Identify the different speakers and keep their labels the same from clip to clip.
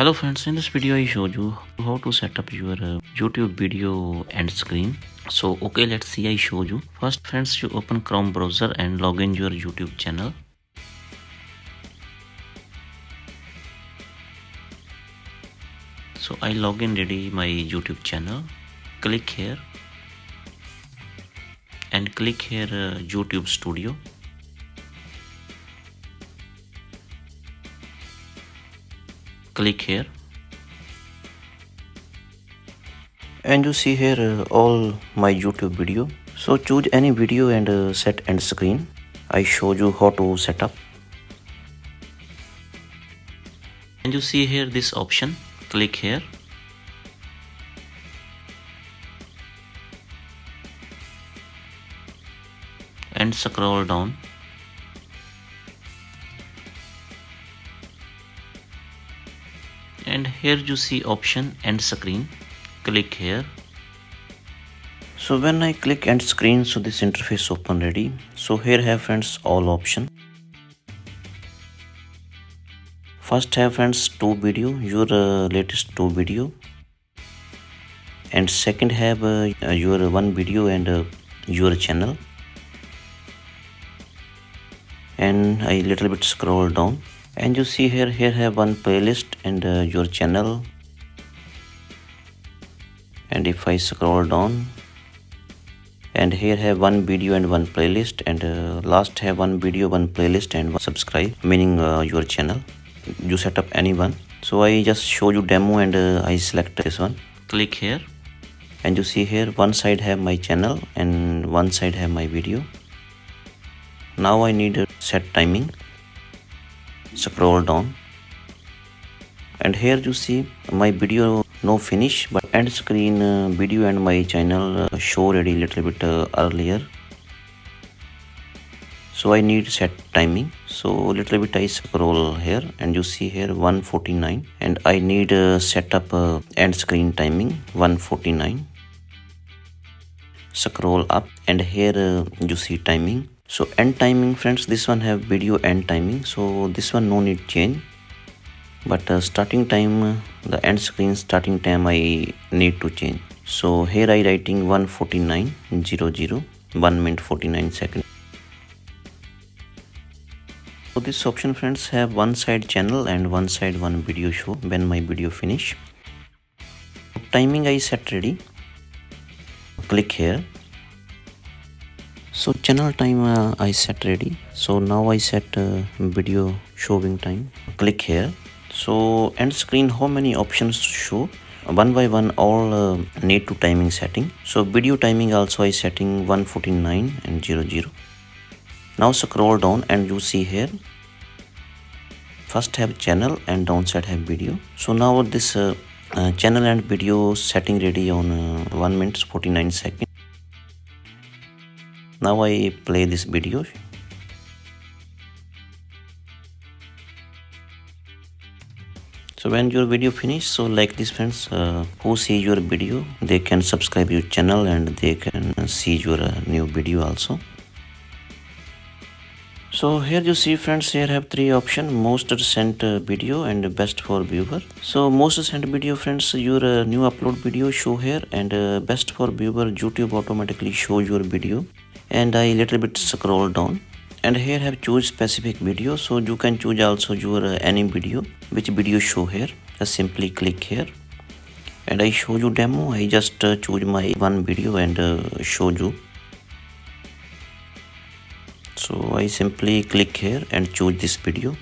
Speaker 1: Hello friends, in this video I showed you how to set up your YouTube video end screen. So okay, let's see. I show you. First friends, you open Chrome browser and log in your YouTube channel. So I log in ready my YouTube channel. Click here and click here YouTube Studio. Click here and you see here all my YouTube video. So choose any video and set end screen. I show you how to set up. And you see here this option. Click here and scroll down. And here you see option end screen. Click here. So when I click end screen, so this interface open ready. So here have friends all option. First have friends two video, your latest two video, and second have your one video and your channel. And I little bit scroll down and you see here have one playlist and your channel. And if I scroll down, and here have one video and one playlist, and last have one video, one playlist and one subscribe, meaning your channel. You set up any one. So I just show you demo and I select this one. Click here and you see here one side have my channel and one side have my video. Now I need to set timing. Scroll down and here you see my video no finish, but end screen video and my channel show already little bit earlier. So I need set timing. So little bit I scroll here and you see here 1:49 and I need set up end screen timing 1:49. Scroll up and here you see timing. So end timing friends, this one have video end timing, so this one no need change, but starting time, the end screen starting time I need to change. So here I writing 1:49:00, 1 minute 49 seconds. So this option friends have one side channel and one side one video show when my video finish. Timing I set ready. Click here. So channel time I set ready. So now I set video showing time. Click here. So end screen how many options show? One by one all need to timing setting. So video timing also I setting 1:49:00. Now scroll down and you see here first have channel and downside have video. So now this channel and video setting ready on 1 minute 49 seconds. Now I play this video. So when your video finish, so like this friends, who see your video, they can subscribe your channel and they can see your new video also. So here you see friends, here have three options: most recent video and best for viewer. So most recent video friends, your new upload video show here, and best for viewer, YouTube automatically show your video. And I little bit scroll down and here have choose specific video, so you can choose also your any video, which video show here. Just simply click here and I show you demo. I just choose my one video and show you. So I simply click here and choose this video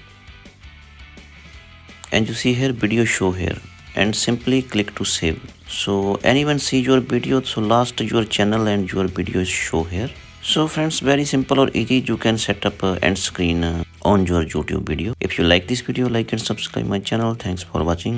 Speaker 1: and you see here video show here and simply click to save. So anyone see your video, so last your channel and your video show here. So friends, very simple or easy, you can set up end screen on your YouTube video. If you like this video, like and subscribe my channel. Thanks for watching.